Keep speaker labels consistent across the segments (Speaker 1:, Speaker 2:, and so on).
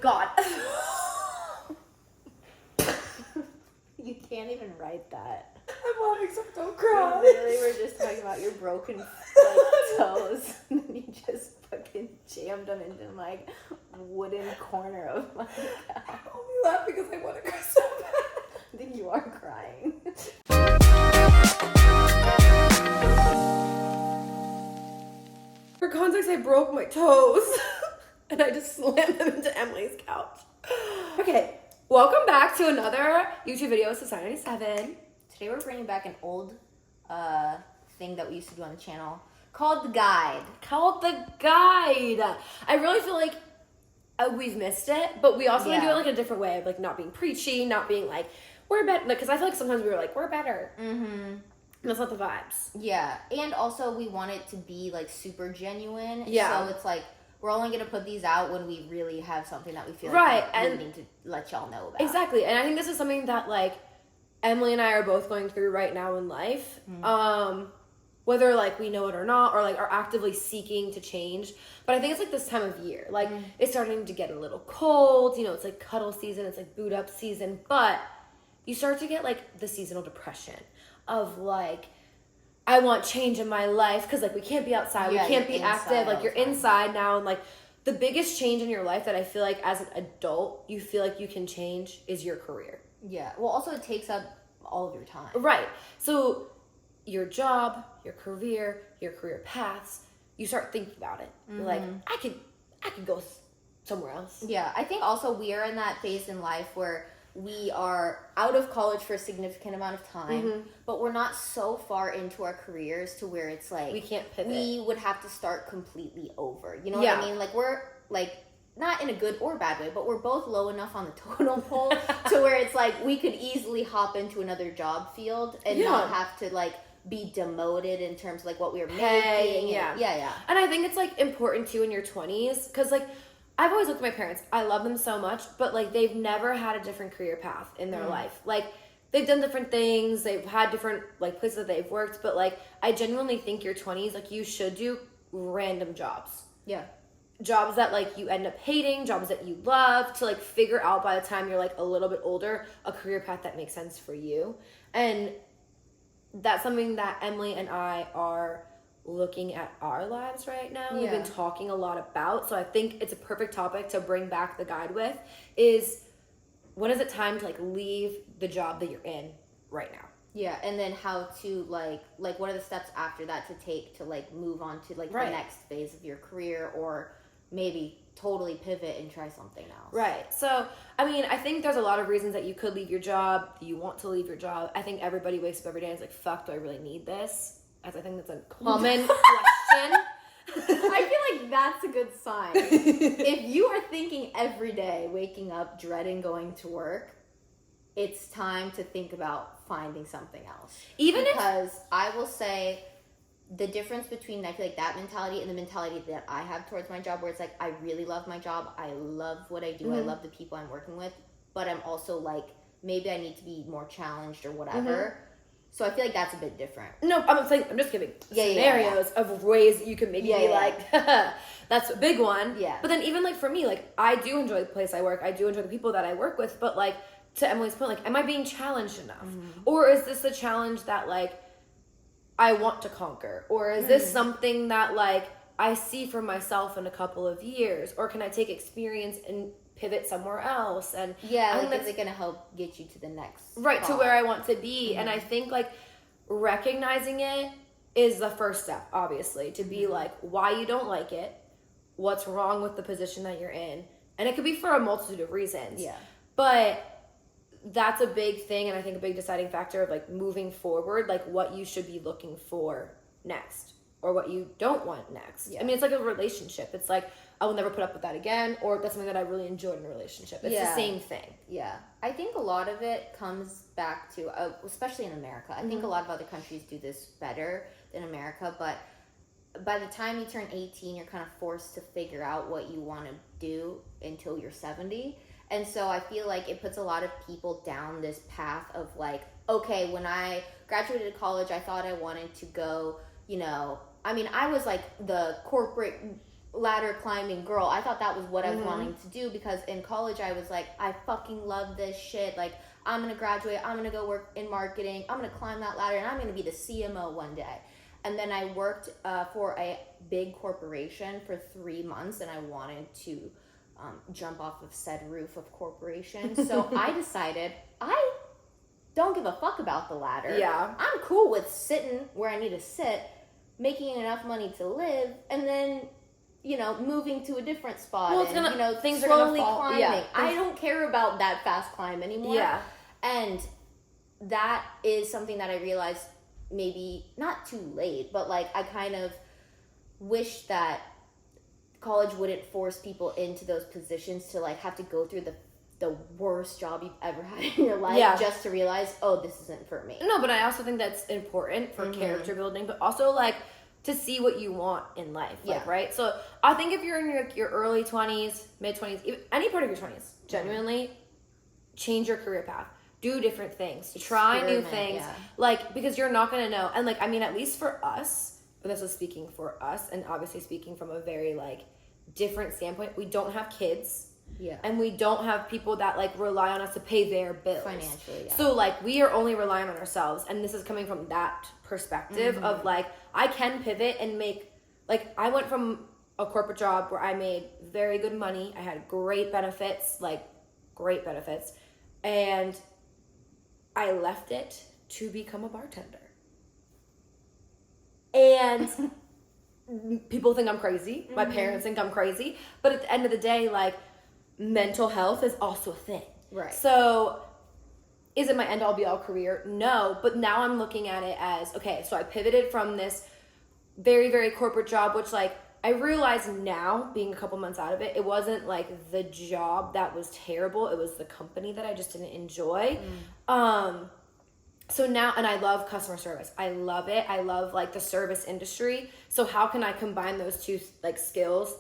Speaker 1: God. You can't even write that.
Speaker 2: I'm laughing so don't cry.
Speaker 1: We literally were just talking about your broken toes, and then you just fucking jammed them into my wooden corner of my couch.
Speaker 2: I only laugh because I want to cry so bad.
Speaker 1: I think you are crying.
Speaker 2: For context, I broke my toes and I just slammed them into Emily's couch. Okay, welcome back to another YouTube video, Society 97.
Speaker 1: Today we're bringing back an old thing that we used to do on the channel called The Guide.
Speaker 2: I really feel like we've missed it, but we also want to do it like a different way of like not being preachy, not being like, we're better. Because I feel like sometimes we were like, we're better.
Speaker 1: Mm-hmm.
Speaker 2: That's not the vibes.
Speaker 1: Yeah, and also we want it to be like super genuine.
Speaker 2: Yeah.
Speaker 1: So it's like we're only gonna put these out when we really have something that we feel
Speaker 2: right,
Speaker 1: like
Speaker 2: and
Speaker 1: we need to let y'all know about.
Speaker 2: Exactly, and I think this is something that like Emily and I are both going through right now in life. Mm-hmm. Whether like we know it or not, or like are actively seeking to change. But I think it's like this time of year. Like it's starting to get a little cold. You know, it's like cuddle season. It's like boot up season. But you start to get like the seasonal depression of like, I want change in my life because like we can't be outside, we can't be active, like you're inside now, and like the biggest change in your life that I feel like as an adult you feel like you can change is your career.
Speaker 1: Yeah. Well, also it takes up all of your time.
Speaker 2: Right. So your job, your career paths, you start thinking about it. You're like, I could go somewhere else.
Speaker 1: Yeah. I think also we are in that phase in life where we are out of college for a significant amount of time, but we're not so far into our careers to where it's like
Speaker 2: we can't pivot.
Speaker 1: We would have to start completely over. You know what I mean? Like we're like not in a good or bad way, but we're both low enough on the totem pole to where it's like we could easily hop into another job field and not have to like be demoted in terms of like what we were making. Yeah.
Speaker 2: And I think it's like important too in your 20s because like I've always looked at my parents. I love them so much, but like they've never had a different career path in their life. Like they've done different things. They've had different like places that they've worked, but like I genuinely think your 20s, like you should do random jobs.
Speaker 1: Yeah. Jobs
Speaker 2: that like you end up hating, jobs that you love, to like figure out by the time you're like a little bit older, a career path that makes sense for you. And that's something that Emily and I are looking at our lives right now. We've been talking a lot about, so I think it's a perfect topic to bring back the guide with is when is it time to like leave the job that you're in right now.
Speaker 1: Yeah, and then how to like what are the steps after that to take to like move on to like the next phase of your career, or maybe totally pivot and try something else.
Speaker 2: Right. So, I mean, I think there's a lot of reasons that you could leave your job, you want to leave your job. I think everybody wakes up every day and is like, fuck, do I really need this? As I think that's a common question.
Speaker 1: I feel like that's a good sign. If you are thinking every day, waking up, dreading going to work, it's time to think about finding something else. Because I will say the difference between, I feel like that mentality and the mentality that I have towards my job, where it's like, I really love my job. I love what I do. I love the people I'm working with. But I'm also like, maybe I need to be more challenged or whatever. So I feel like that's a bit different.
Speaker 2: No, I'm just giving scenarios of ways that you can maybe be like, that's a big one.
Speaker 1: Yeah.
Speaker 2: But then even like for me, like I do enjoy the place I work. I do enjoy the people that I work with. But like to Emily's point, like, am I being challenged enough? Or is this a challenge that like I want to conquer? Or is this something that like I see for myself in a couple of years? Or can I take experience and pivot somewhere else? And
Speaker 1: I think that's going to help get you to the next
Speaker 2: spot. To where I want to be. And I think like recognizing it is the first step, obviously, to be like why you don't like it, what's wrong with the position that you're in, and it could be for a multitude of reasons. But that's a big thing, and I think a big deciding factor of like moving forward, like what you should be looking for next or what you don't want next. I mean, it's like a relationship. It's like, I will never put up with that again, or that's something that I really enjoyed in a relationship. It's the same thing.
Speaker 1: Yeah. I think a lot of it comes back to, especially in America, I think a lot of other countries do this better than America, but by the time you turn 18, you're kind of forced to figure out what you want to do until you're 70. And so I feel like it puts a lot of people down this path of like, okay, when I graduated college, I thought I wanted to go, you know, I mean, I was like the corporate ladder climbing girl. I thought that was what I was wanting to do, because in college I was like, I fucking love this shit. Like, I'm gonna graduate, I'm gonna go work in marketing, I'm gonna climb that ladder, and I'm gonna be the CMO one day. And then I worked for a big corporation for 3 months, and I wanted to jump off of said roof of corporation. So I decided I don't give a fuck about the ladder.
Speaker 2: Yeah.
Speaker 1: I'm cool with sitting where I need to sit, making enough money to live, and then, you know, moving to a different spot.
Speaker 2: Well, it's gonna,
Speaker 1: and, you know,
Speaker 2: things
Speaker 1: slowly
Speaker 2: are gonna fall.
Speaker 1: climbing.
Speaker 2: Yeah.
Speaker 1: I don't care about that fast climb anymore.
Speaker 2: Yeah.
Speaker 1: And that is something that I realized maybe not too late, but like I kind of wish that college wouldn't force people into those positions to like have to go through the worst job you've ever had in your life just to realize, oh, this isn't for me.
Speaker 2: No, but I also think that's important for character building, but also like to see what you want in life. Like, right? So I think if you're in your early 20s, mid 20s, any part of your 20s, genuinely change your career path. Do different things. Try new things. Like, because you're not going to know. And like, I mean, at least for us, and this is speaking for us, and obviously speaking from a very like different standpoint, we don't have kids.
Speaker 1: Yeah.
Speaker 2: And we don't have people that like rely on us to pay their bills.
Speaker 1: Financially, yeah.
Speaker 2: So like we are only relying on ourselves, and this is coming from that perspective of like I can pivot and make, like I went from a corporate job where I made very good money, I had great benefits, and I left it to become a bartender. And people think I'm crazy. My parents think I'm crazy. But at the end of the day, like, mental health is also a thing.
Speaker 1: Right.
Speaker 2: So, is it my end-all be-all career? No. But now I'm looking at it as, okay, so I pivoted from this very, very corporate job, which, like, I realize now, being a couple months out of it, it wasn't, like, the job that was terrible. It was the company that I just didn't enjoy. So now, and I love customer service. I love it. I love like the service industry. So how can I combine those two like skills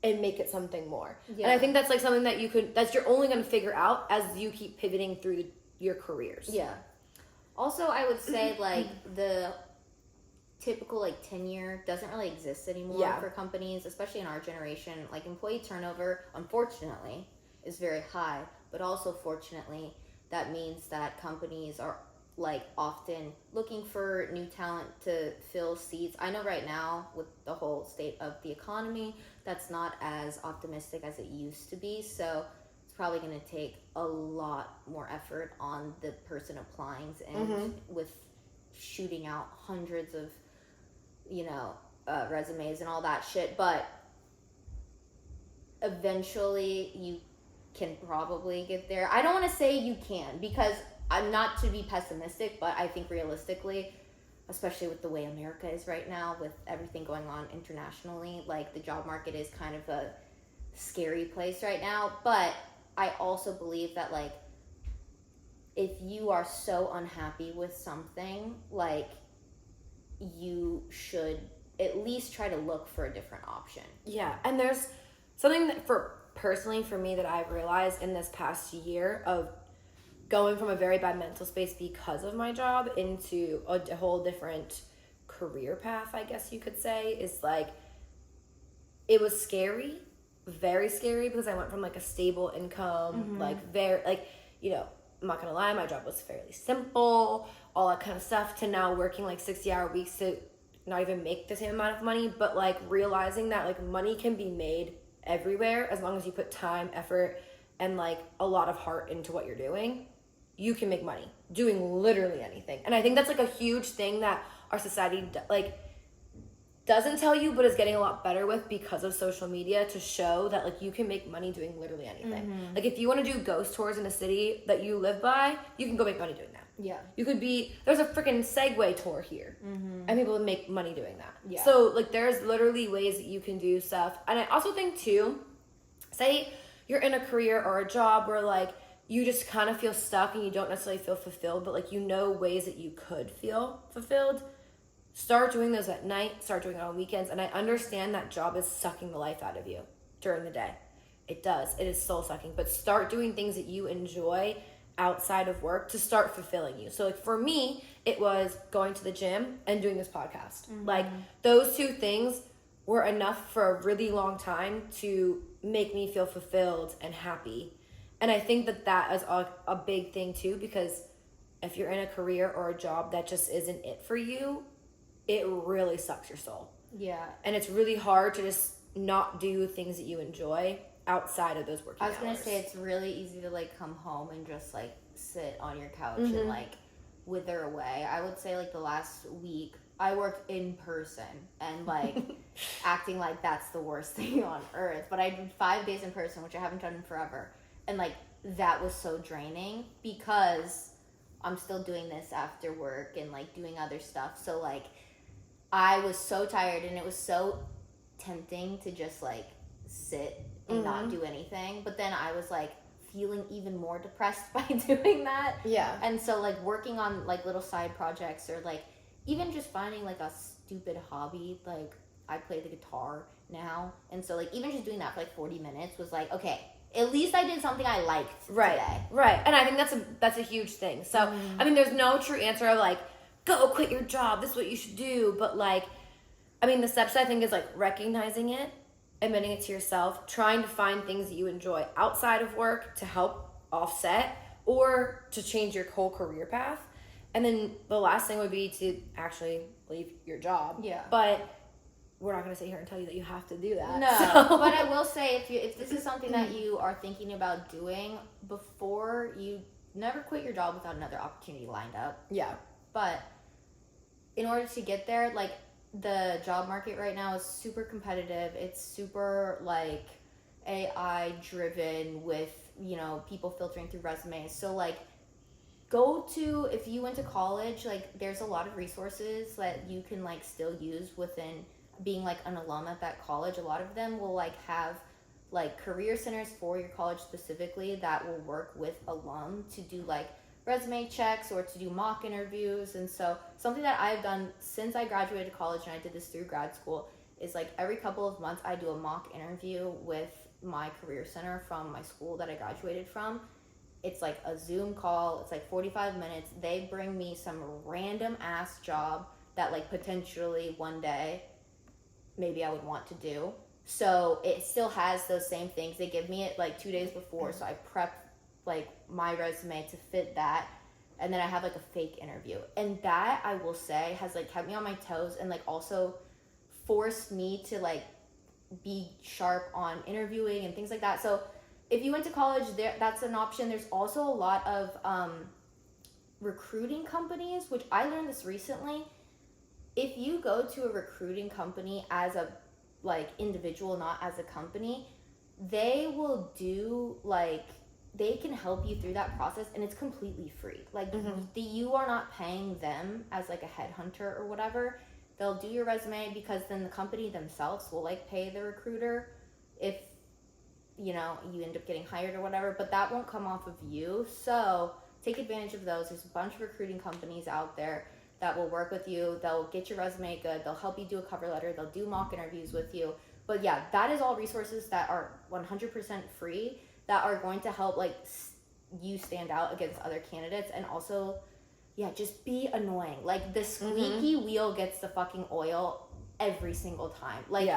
Speaker 2: and make it something more? Yeah. And I think that's like something that you're only going to figure out as you keep pivoting through your careers.
Speaker 1: Yeah. Also, I would say like the typical like tenure doesn't really exist anymore for companies, especially in our generation. Like employee turnover, unfortunately, is very high, but also fortunately, that means that companies are like often looking for new talent to fill seats. I know right now with the whole state of the economy, that's not as optimistic as it used to be. So it's probably going to take a lot more effort on the person applying and with shooting out hundreds of, you know, resumes and all that shit. But eventually you can probably get there. I don't want to say you can, because I'm not to be pessimistic, but I think realistically, especially with the way America is right now, with everything going on internationally, like the job market is kind of a scary place right now. But I also believe that like if you are so unhappy with something, like you should at least try to look for a different option.
Speaker 2: Yeah, and there's something that personally for me that I've realized in this past year of going from a very bad mental space because of my job into a whole different career path, I guess you could say, is like, it was scary, very scary, because I went from like a stable income, like very, like, you know, I'm not gonna lie, my job was fairly simple, all that kind of stuff, to now working like 60-hour weeks to not even make the same amount of money, but like realizing that like money can be made everywhere as long as you put time, effort, and like a lot of heart into what you're doing. You can make money doing literally anything. And I think that's like a huge thing that our society like doesn't tell you, but is getting a lot better with because of social media, to show that like you can make money doing literally anything. Like if you want to do ghost tours in a city that you live by, you can go make money doing that. Yeah. You could be, there's a freaking Segway tour here, and people would make money doing that. Yeah. So like there's literally ways that you can do stuff. And I also think too, say you're in a career or a job where like you just kind of feel stuck and you don't necessarily feel fulfilled, but like you know ways that you could feel fulfilled. Start doing those at night, start doing it on weekends. And I understand that job is sucking the life out of you during the day. It does. It is soul sucking. But start doing things that you enjoy outside of work to start fulfilling you. So like for me, it was going to the gym and doing this podcast. Like those two things were enough for a really long time to make me feel fulfilled and happy. And I think that is a big thing too, because if you're in a career or a job that just isn't it for you, it really sucks your soul.
Speaker 1: Yeah.
Speaker 2: And it's really hard to just not do things that you enjoy outside of those working hours.
Speaker 1: I was gonna say, it's really easy to like come home and just like sit on your couch and like wither away. I would say like the last week I worked in person and like acting like that's the worst thing on earth. But I did 5 days in person, which I haven't done in forever. And like that was so draining because I'm still doing this after work and like doing other stuff. So like I was so tired and it was so tempting to just like sit and not do anything. But then I was like feeling even more depressed by doing that.
Speaker 2: Yeah.
Speaker 1: And so like working on like little side projects or like even just finding like a stupid hobby, like I play the guitar now. And so like even just doing that for like 40 minutes was like, okay, at least I did something I liked today.
Speaker 2: Right. And I think that's a huge thing. So, I mean, there's no true answer of like, go quit your job, this is what you should do. But like, I mean, the steps I think is like recognizing it, admitting it to yourself, trying to find things that you enjoy outside of work to help offset or to change your whole career path. And then the last thing would be to actually leave your job.
Speaker 1: Yeah.
Speaker 2: But we're not going to sit here and tell you that you have to do that.
Speaker 1: No,
Speaker 2: so.
Speaker 1: But I will say, if this is something that you are thinking about doing, before you never quit your job without another opportunity lined up.
Speaker 2: Yeah.
Speaker 1: But in order to get there, like the job market right now is super competitive. It's super like AI driven with, you know, people filtering through resumes. So like if you went to college, like there's a lot of resources that you can like still use within being like an alum at that college. A lot of them will like have like career centers for your college specifically that will work with alum to do like resume checks or to do mock interviews. And so something that I've done since I graduated college, and I did this through grad school, is like every couple of months I do a mock interview with my career center from my school that I graduated from. It's like a Zoom call. It's like 45 minutes. They bring me some random ass job that like potentially one day maybe I would want to do. So it still has those same things. They give me it like 2 days before, so I prep like my resume to fit that, and then I have like a fake interview. And that, I will say, has like kept me on my toes and like also forced me to like be sharp on interviewing and things like that. So if you went to college, that's an option. There's also a lot of recruiting companies, which I learned this recently. If you go to a recruiting company as a like individual, not as a company, they will do like, they can help you through that process, and it's completely free. Like you are not paying them as like a headhunter or whatever. They'll do your resume, because then the company themselves will like pay the recruiter if, you know, you end up getting hired or whatever, but that won't come off of you. So take advantage of those. There's a bunch of recruiting companies out there that will work with you. They'll get your resume good. They'll help you do a cover letter. They'll do mock interviews with you. But yeah, that is all resources that are 100% free, that are going to help like you stand out against other candidates. And also, yeah, just be annoying. Like the squeaky wheel gets the fucking oil every single time. Like,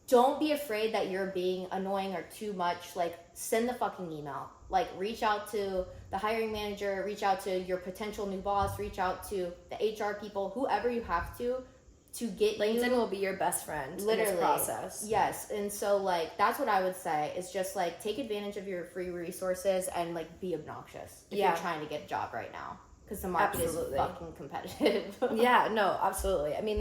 Speaker 1: don't be afraid that you're being annoying or too much. Like, send the fucking email. Like, reach out to the hiring manager, reach out to your potential new boss, reach out to the HR people, whoever you have to get
Speaker 2: LinkedIn will be your best friend literally in this process.
Speaker 1: Yes. And so like that's what I would say, is just like take advantage of your free resources and like be obnoxious if you're trying to get a job right now, because the market is fucking competitive.
Speaker 2: Yeah, no, absolutely. I mean,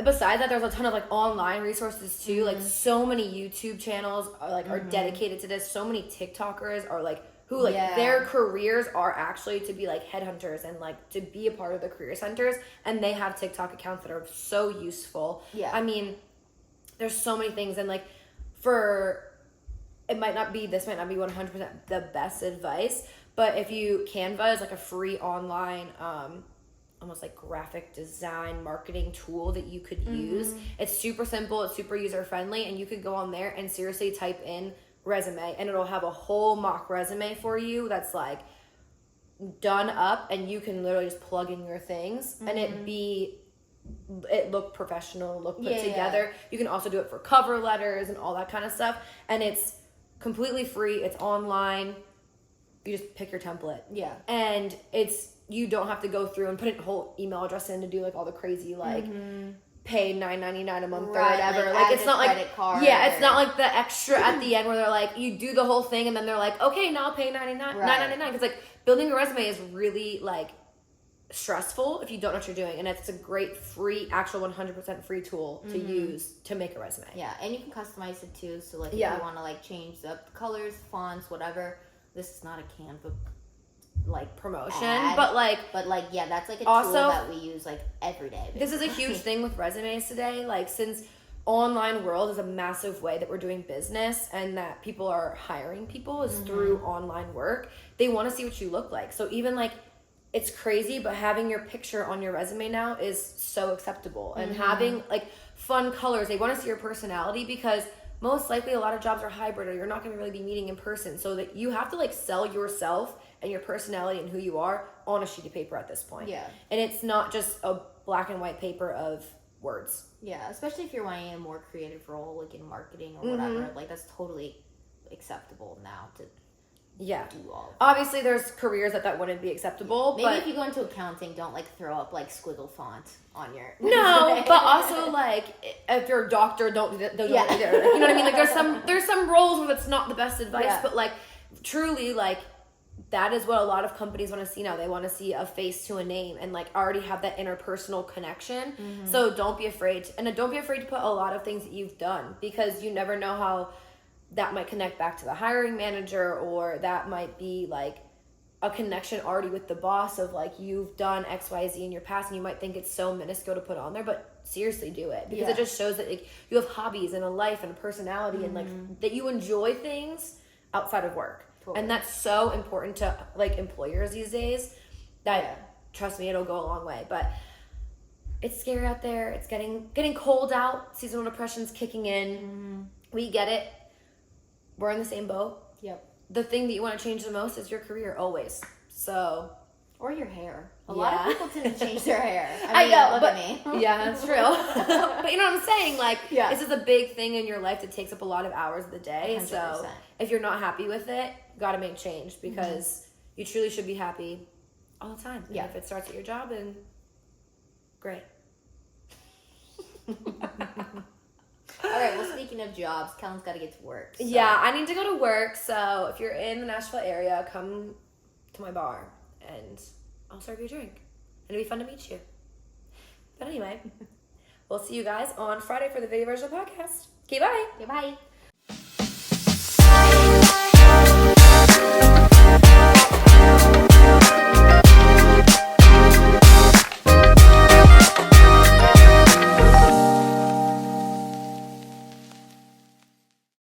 Speaker 2: besides that, there's a ton of like online resources too. Like so many YouTube channels are dedicated to this. So many TikTokers are like who like their careers are actually to be like headhunters and like to be a part of the career centers, and they have TikTok accounts that are so useful. Yeah. I mean, there's so many things, and like this might not be 100% the best advice, but if Canva is like a free online almost like graphic design marketing tool that you could use. It's super simple, it's super user friendly, and you could go on there and seriously type in resume, and it'll have a whole mock resume for you that's like done up, and you can literally just plug in your things and it be it look professional, look put
Speaker 1: Yeah,
Speaker 2: together. You can also do it for cover letters and all that kind of stuff. And it's completely free. It's online. You just pick your template.
Speaker 1: Yeah.
Speaker 2: And you don't have to go through and put a whole email address in to do like all the crazy like pay $9.99 a month or whatever. Like it's not like it's not like the extra at the end where they're like you do the whole thing and then they're like, okay, now I'll pay $9.99. Because like building a resume is really like stressful if you don't know what you're doing, and it's a great free, actual 100% free tool to use to make a resume.
Speaker 1: Yeah, and you can customize it too. So like if you want to like change the colors, fonts, whatever. This is not a Canva like
Speaker 2: promotion,
Speaker 1: ad,
Speaker 2: but like
Speaker 1: yeah, that's like a
Speaker 2: also,
Speaker 1: tool that we use like every day. Basically.
Speaker 2: This is a huge thing with resumes today. Like since online world is a massive way that we're doing business and that people are hiring people is through online work. They want to see what you look like. So even like it's crazy, but having your picture on your resume now is so acceptable. And having like fun colors, they want to see your personality because most likely a lot of jobs are hybrid or you're not going to really be meeting in person. So that you have to like sell yourself and your personality and who you are on a sheet of paper at this point.
Speaker 1: Yeah.
Speaker 2: And it's not just a black and white paper of words.
Speaker 1: Yeah, especially if you're wanting a more creative role, like in marketing or whatever. Like that's totally acceptable now to do all.
Speaker 2: Obviously, there's careers that wouldn't be acceptable.
Speaker 1: Maybe
Speaker 2: but
Speaker 1: if you go into accounting, don't like throw up like squiggle font on your.
Speaker 2: No, but also like if you're a doctor, don't do that. Either. You know what I mean? Like there's some roles where that's not the best advice, but like truly like. That is what a lot of companies want to see now. They want to see a face to a name and like already have that interpersonal connection. So don't be afraid. And don't be afraid to put a lot of things that you've done because you never know how that might connect back to the hiring manager or that might be like a connection already with the boss of like you've done XYZ in your past and you might think it's so minuscule to put on there, but seriously do it because it just shows that like, you have hobbies and a life and a personality and like that you enjoy things outside of work. And that's so important to like employers these days that trust me, it'll go a long way. But it's scary out there. It's getting cold out. Seasonal depression's kicking in. We get it. We're in the same boat.
Speaker 1: Yep.
Speaker 2: The thing that you want to change the most is your career always. So
Speaker 1: or your hair. A lot of people tend to change their hair. I mean,
Speaker 2: know,
Speaker 1: look
Speaker 2: but,
Speaker 1: at me.
Speaker 2: Yeah, that's true. But you know what I'm saying? Like, this is a big thing in your life that takes up a lot of hours of the day. 100%. So if you're not happy with it, got to make change because you truly should be happy all the time. And if it starts at your job, then great.
Speaker 1: All right, well, speaking of jobs, Kellen's got to get to work. So.
Speaker 2: Yeah, I need to go to work. So if you're in the Nashville area, come to my bar and I'll serve you a drink. It'll be fun to meet you. But anyway, we'll see you guys on Friday for the video version of the podcast. Okay, bye.
Speaker 1: Okay, bye.